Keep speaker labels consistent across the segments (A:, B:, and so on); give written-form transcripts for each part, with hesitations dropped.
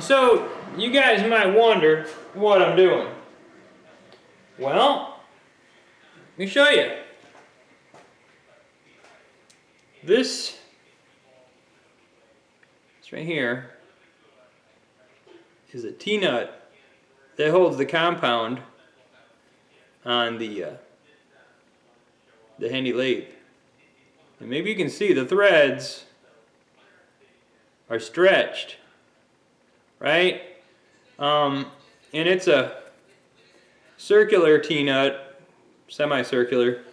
A: So, you guys might wonder what I'm doing. Well, let me show you. This right here is a T-nut that holds the compound on the Hendey lathe. And maybe you can see the threads are stretched, right? And it's a circular T-nut, semicircular,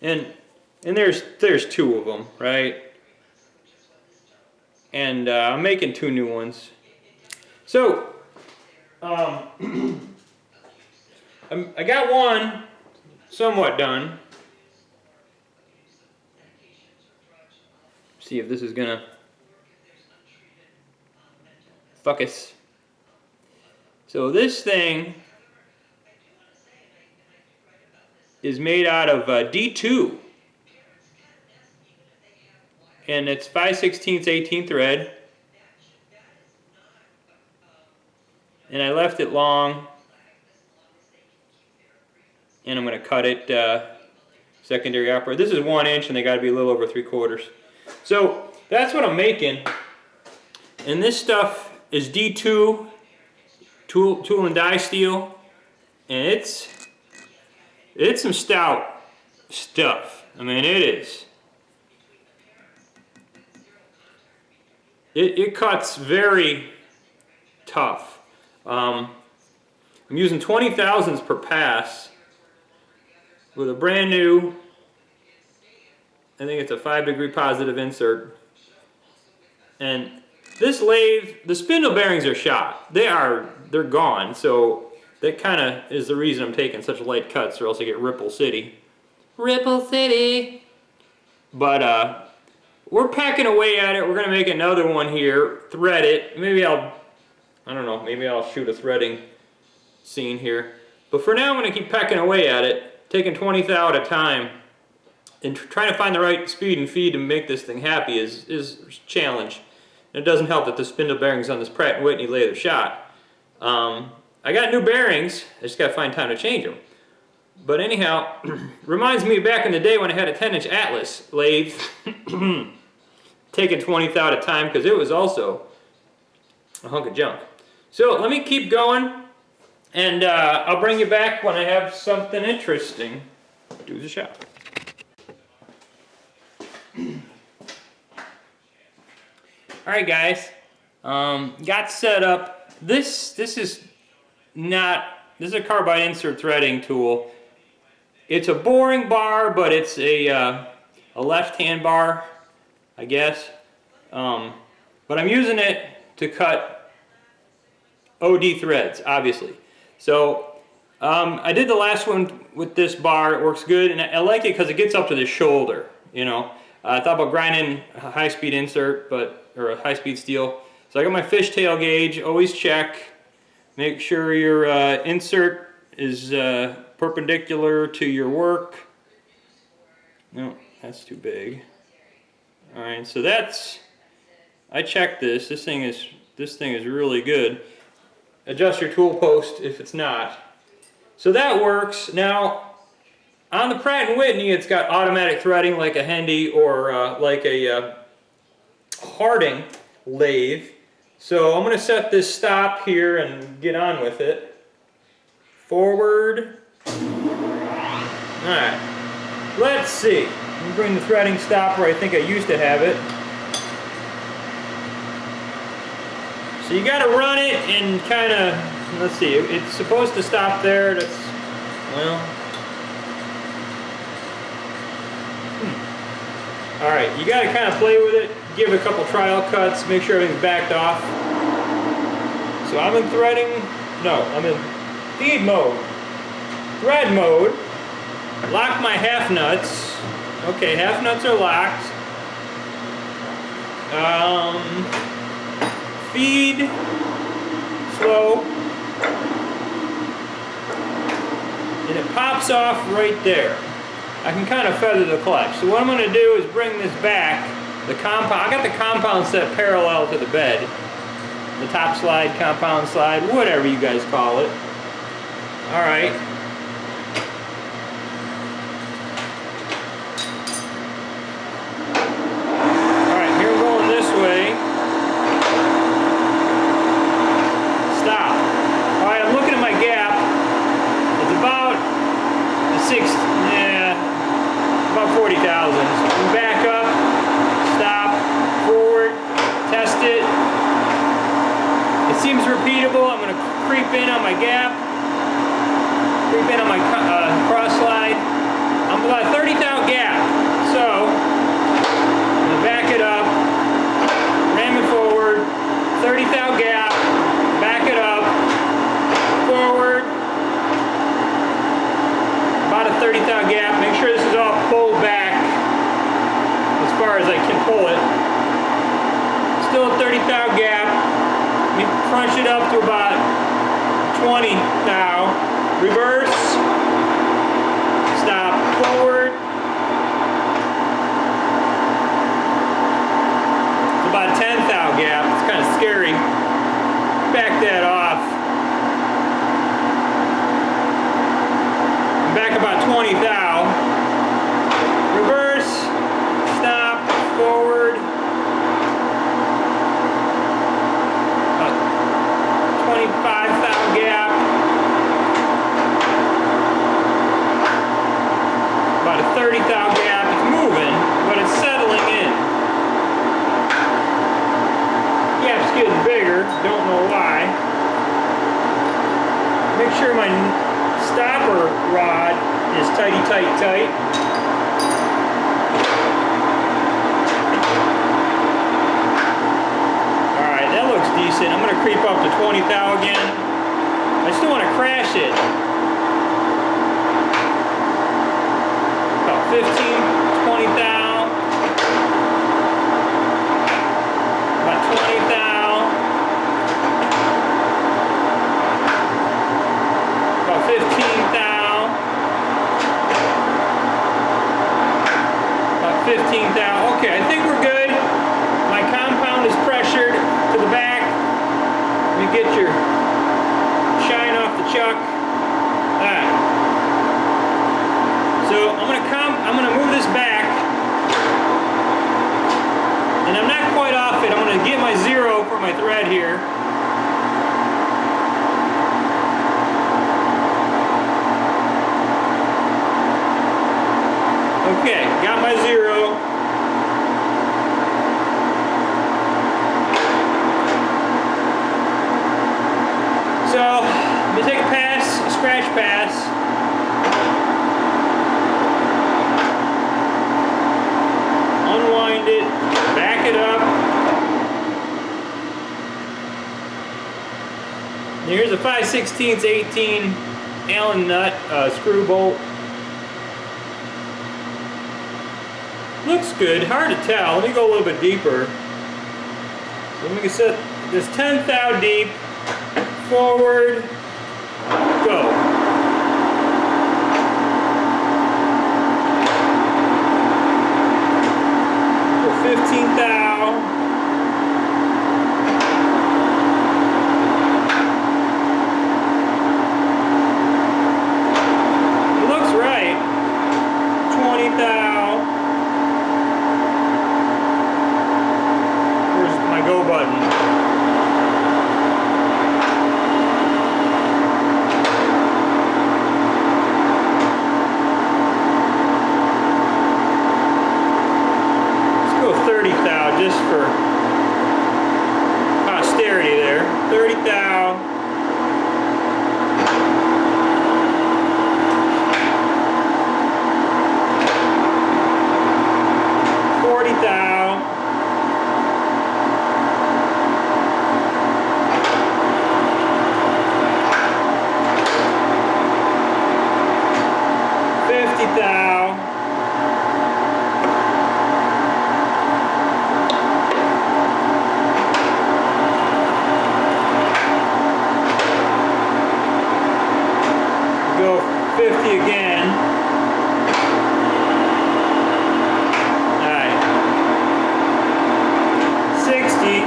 A: and there's two of them, right? And I'm making two new ones. So I got one somewhat done. See if this is gonna focus. So this thing is made out of D2, and it's 5/16 18 thread, and I left it long, and I'm going to cut it secondary upward. This is 1 inch, and they got to be a little over 3/4. So that's what I'm making, and this stuff is D2 tool and die steel, and it's some stout stuff. I mean, it is. It cuts very tough. I'm using 20 thousandths per pass with a brand new, I think it's a 5-degree positive insert. And this lathe, the spindle bearings are shot. They're gone. So that kind of is the reason I'm taking such light cuts, or else I get Ripple City. Ripple City! But we're pecking away at it. We're going to make another one here, thread it. Maybe I don't know, maybe I'll shoot a threading scene here. But for now, I'm going to keep pecking away at it, taking 20 thou at a time, and trying to find the right speed and feed to make this thing happy is a challenge. And it doesn't help that the spindle bearings on this Pratt & Whitney lathe are shot. I got new bearings, I just got to find time to change them. But anyhow, reminds me back in the day when I had a 10-inch Atlas lathe, taking 20 thou at a time, because it was also a hunk of junk. So let me keep going, and I'll bring you back when I have something interesting to do the shop. Alright guys, got set up. This is a carbide insert threading tool. It's a boring bar, but it's a left-hand bar, I guess. But I'm using it to cut OD threads, obviously. So I did the last one with this bar. It works good, and I like it because it gets up to the shoulder. You know, I thought about grinding a high-speed insert, or a high-speed steel. So I got my fishtail gauge. Always check. Make sure your insert is perpendicular to your work. No, that's too big. All right, so I checked this. This thing is really good. Adjust your tool post if it's not. So that works. Now, on the Pratt & Whitney, it's got automatic threading like a Hendey or like a Harding lathe. So I'm going to set this stop here and get on with it. Forward. Alright. Let's see. Let me bring the threading stop where I think I used to have it. So you got to run it and kind of, let's see, it's supposed to stop there. That's, well. Alright, you got to kind of play with it. Give it a couple trial cuts, make sure everything's backed off. So I'm in I'm in feed mode. Thread mode. Lock my half nuts. Okay, half nuts are locked. Feed. Slow. And it pops off right there. I can kind of feather the clutch. So what I'm going to do is bring this back. The compound, I got the compound set parallel to the bed. the top slide, compound slide, whatever you guys call it. All right. All right, here we're going this way. Stop. All right, I'm looking at my gap. It's about about 40,000. Back up, stop, forward, test it. It seems repeatable. I'm going to creep in on my gap, creep in on my cross slide. I'm about 30 thou gap, so I'm going to back it up, ram it forward, 30 thou gap, back it up, forward, about a 30 thou gap. Make sure this is all pulled back as far as I can pull it. Still a 30 thou gap. Let me crunch it up to about 20 thou. Reverse. Stop. Forward. It's about 10 thou gap. It's kind of scary. Back that off. Back about 20 thou. Reverse. Stop. Forward. About 25 thou gap. About a 30 thou gap. It's moving, but it's settling in. Gap's getting bigger. Don't know why. Make sure my stopper rod is tighty tight. Alright, that looks decent. I'm going to creep up to 20 thou again. I still want to crash it. About 15, 20 thou. About 20 thou. About 15 thou. About 15 thou. Okay, I think we're good. My compound is pressured to the back. Let me get your shine off the chuck. Alright. So I'm gonna move this back. And I'm not quite off it. I'm gonna get my zero for my thread here. Okay, got my zero. So, let me take a pass, a scratch pass. Unwind it, back it up. Here's a 5/16 18 Allen nut screw bolt. Looks good, hard to tell. Let me go a little bit deeper. So let me set this 10 thou deep, forward, go. Go 15 thou. It looks right. 20 thou. Go button. Let's go 30 thou just for posterity there. 30 thou. Go 50 again. Alright. 60.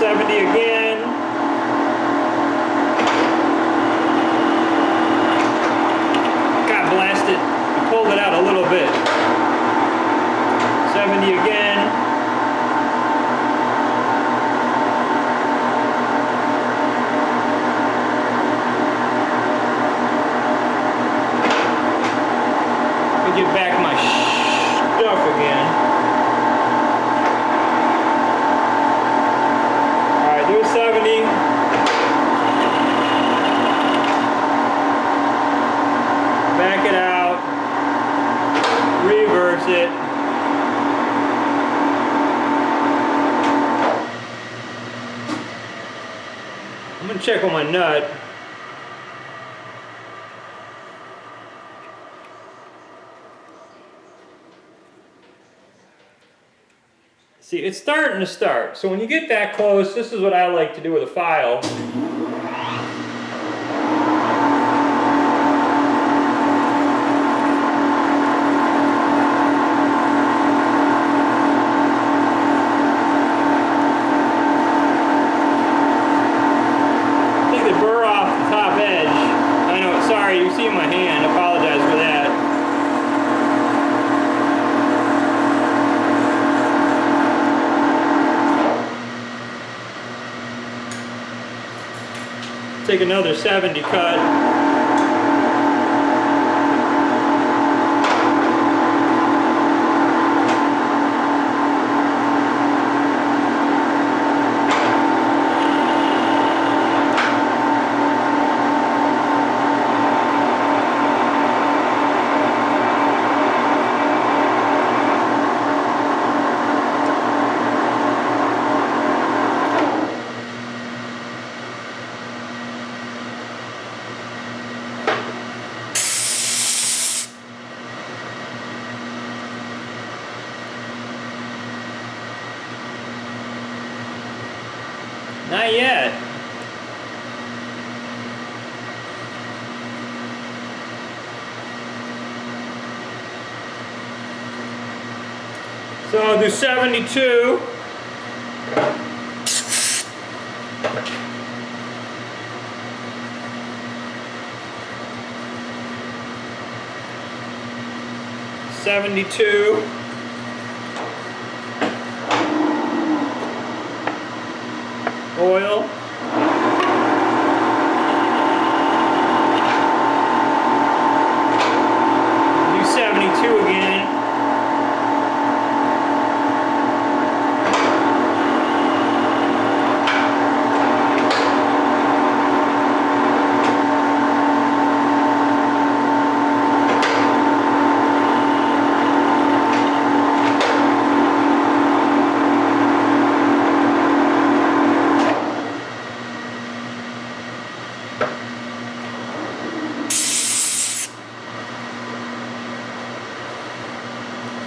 A: 70 again. God blast it. I pulled it out a little bit. 70 again. Let me get back my stuff again. Alright, do 70. Back it out. Reverse it. I'm going to check on my nut. See, it's starting to start. So when you get that close, this is what I like to do with a file. You see my hand, apologize for that. Take another 70 cut. Not yet. So I'll do 72. Oil. Do 72 again.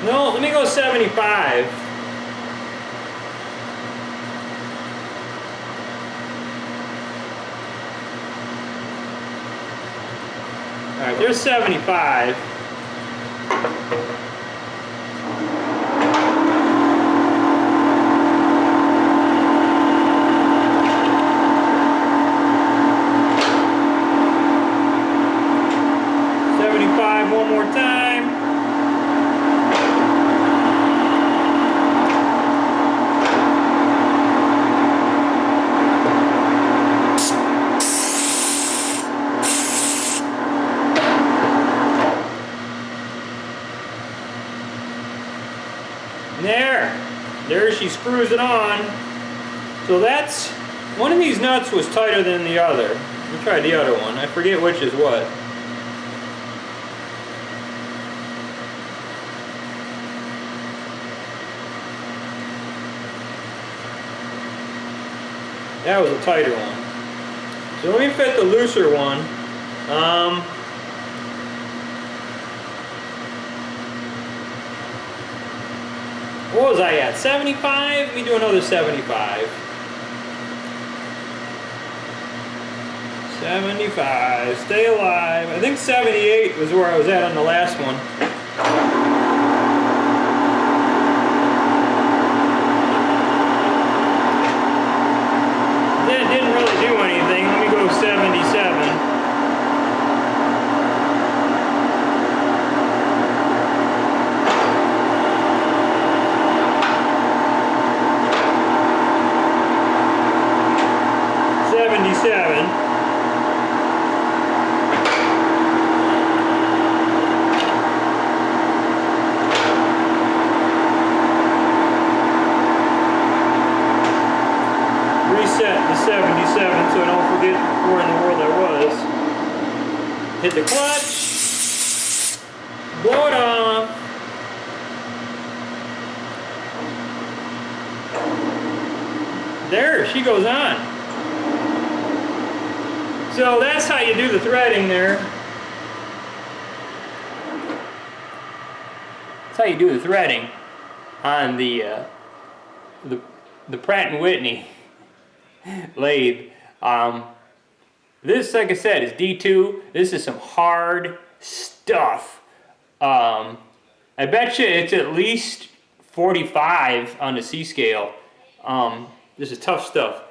A: No, let me go 75. All right, there's 75. One more time. There she screws it on. So that's, one of these nuts was tighter than the other. Let me try the other one. I forget which is what. That was a tighter one. So let me fit the looser one. What was I at? 75? Let me do another 75. 75. Stay alive. I think 78 was where I was at on the last one. set to 77 so I don't forget where in the world I was. Hit the clutch, blow it off. There, she goes on. So that's how you do the threading there. That's how you do the threading on the Pratt & Whitney lathe. This, like I said, is D2. This is some hard stuff. I bet you it's at least 45 on the C scale. This is tough stuff.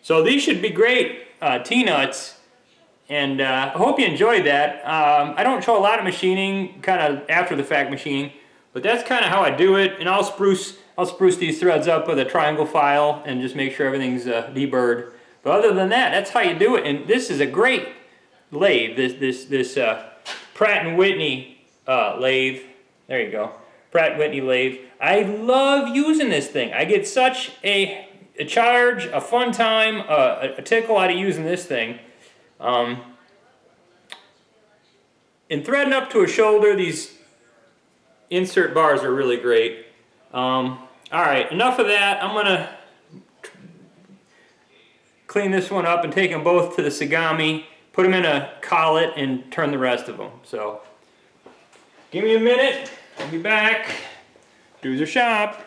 A: So these should be great T-nuts, and I hope you enjoyed that. I don't show a lot of machining, kind of after the fact machining, but that's kind of how I do it. And I'll spruce these threads up with a triangle file and just make sure everything's deburred. But other than that, that's how you do it. And this is a great lathe. This Pratt & Whitney lathe. There you go. Pratt & Whitney lathe. I love using this thing. I get such a charge, a fun time, a tickle out of using this thing. In threading up to a shoulder, these insert bars are really great. Alright, enough of that. I'm going to clean this one up and take them both to the Sagami, put them in a collet, and turn the rest of them. So, give me a minute. I'll be back. Doozer shop.